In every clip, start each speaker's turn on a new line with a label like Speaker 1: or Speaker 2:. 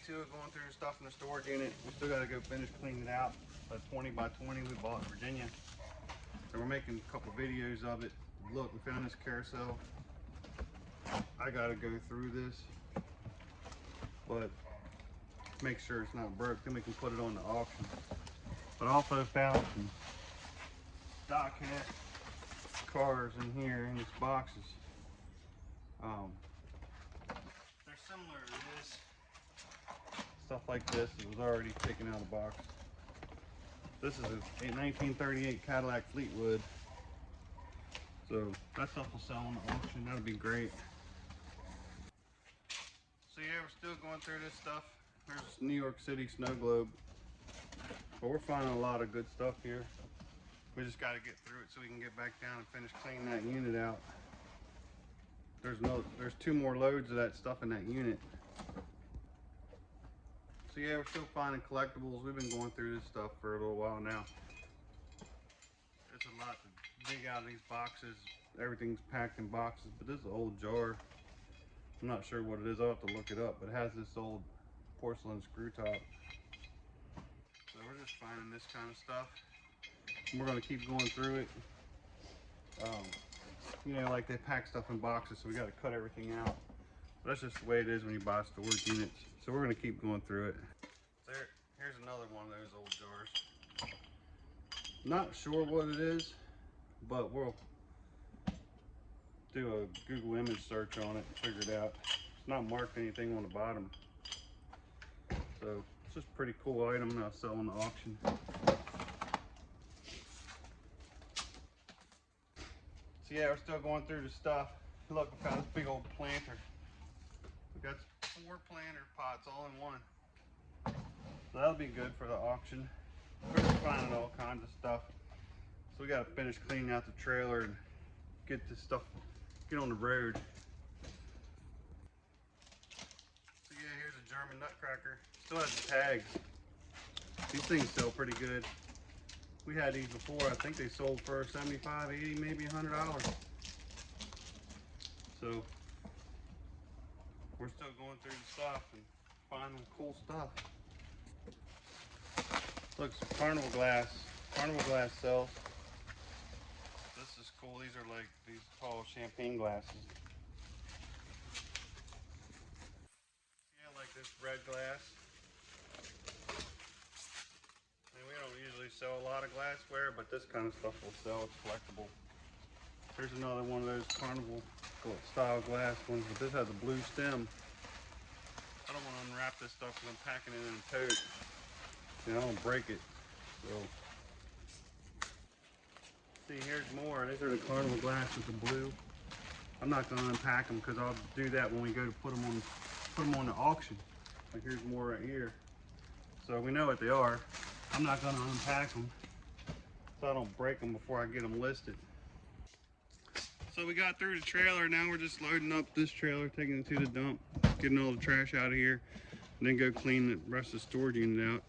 Speaker 1: 2 of going through the stuff in the storage unit. We still got to go finish cleaning it out. That 20 by 20 we bought in Virginia. So we're making a couple videos of it. Look, we found this carousel. I got to go through this, but make sure it's not broke. Then we can put it on the auction. But I also found some Stockhead cars in here in these boxes. They're similar to this. Stuff like this, it was already taken out of the box. This is a 1938 Cadillac Fleetwood. So that stuff will sell on the auction. That'll be great. So yeah, we're still going through this stuff. There's New York City snow globe. But we're finding a lot of good stuff here. We just got to get through it so we can get back down and finish cleaning that unit out. There's 2 more loads of that stuff in that unit. So yeah, we're still finding collectibles. We've been going through this stuff for a little while now. It's a lot to dig out of these boxes. Everything's packed in boxes, but this is an old jar. I'm not sure what it is. I'll have to look it up, but it has this old porcelain screw top. So we're just finding this kind of stuff. And we're gonna keep going through it. You know, like they pack stuff in boxes, so we got to cut everything out. But that's just the way it is when you buy storage units. So we're gonna keep going through it. Here's another one of those old jars. Not sure what it is, but we'll do a Google image search on it and figure it out. It's not marked anything on the bottom. So it's just a pretty cool item that I'll sell on the auction. So yeah, we're still going through the stuff. Look, we found this big old planter. We got 4 planter pots all in one. So that'll be good for the auction. We're just finding all kinds of stuff. So we got to finish cleaning out the trailer and get this stuff, get on the road. So yeah, here's a German Nutcracker. Still has the tags. These things sell pretty good. We had these before. I think they sold for $75, $80, maybe $100. So we're still going through the stuff and finding cool stuff. Look, some Carnival glass. Carnival glass sells. This is cool. These are like these tall champagne glasses. Yeah, like this red glass. And we don't usually sell a lot of glassware, but this kind of stuff will sell. It's collectible. Here's another one of those Carnival style glass ones, but this has a blue stem. I don't want to unwrap this stuff because I'm packing it in a tote. You know, I don't break it. So, see, here's more. These are the Carnival glass with the blue. I'm not going to unpack them because I'll do that when we go to put them on the auction. Like here's more right here. So we know what they are. I'm not going to unpack them so I don't break them before I get them listed. So we got through the trailer. Now we're just loading up this trailer, taking it to the dump, getting all the trash out of here, and then go clean the rest of the storage unit out.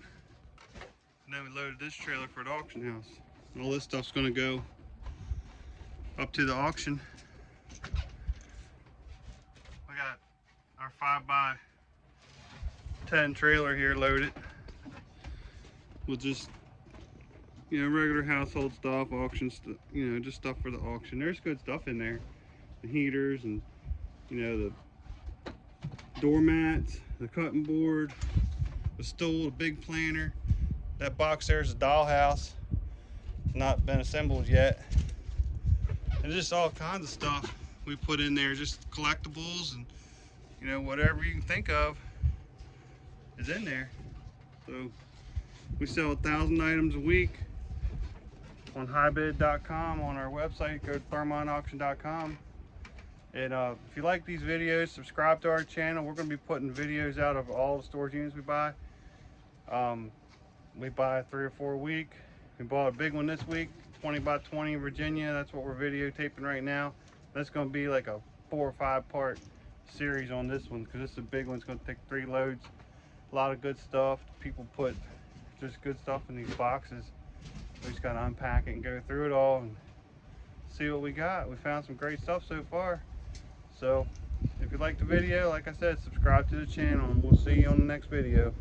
Speaker 1: And then we loaded this trailer for the auction house. And all this stuff's going to go up to the auction. We got our 5x10 trailer here loaded with just, you know, regular household stuff, auction stuff, you know, just stuff for the auction. There's good stuff in there. The heaters and, you know, the doormats, the cutting board, the stool, the big planter. That box there is a dollhouse. It's not been assembled yet. And just all kinds of stuff we put in there, just collectibles and, you know, whatever you can think of is in there. So we sell 1,000 items a week on highbid.com. On our website, go to thermonauction.com. And if you like these videos, subscribe to our channel. We're going to be putting videos out of all the storage units we buy. We buy 3 or 4 a week. We bought a big one this week, 20 by 20 in Virginia. That's what we're videotaping right now. That's going to be like a 4 or 5 part series on this one because this is a big one. It's going to take 3 loads. A lot of good stuff. People put just good stuff in these boxes. We just got to unpack it and go through it all and see what we got. We found some great stuff so far. So if If you liked the video, like I said, subscribe to the channel, and we'll see you on the next video.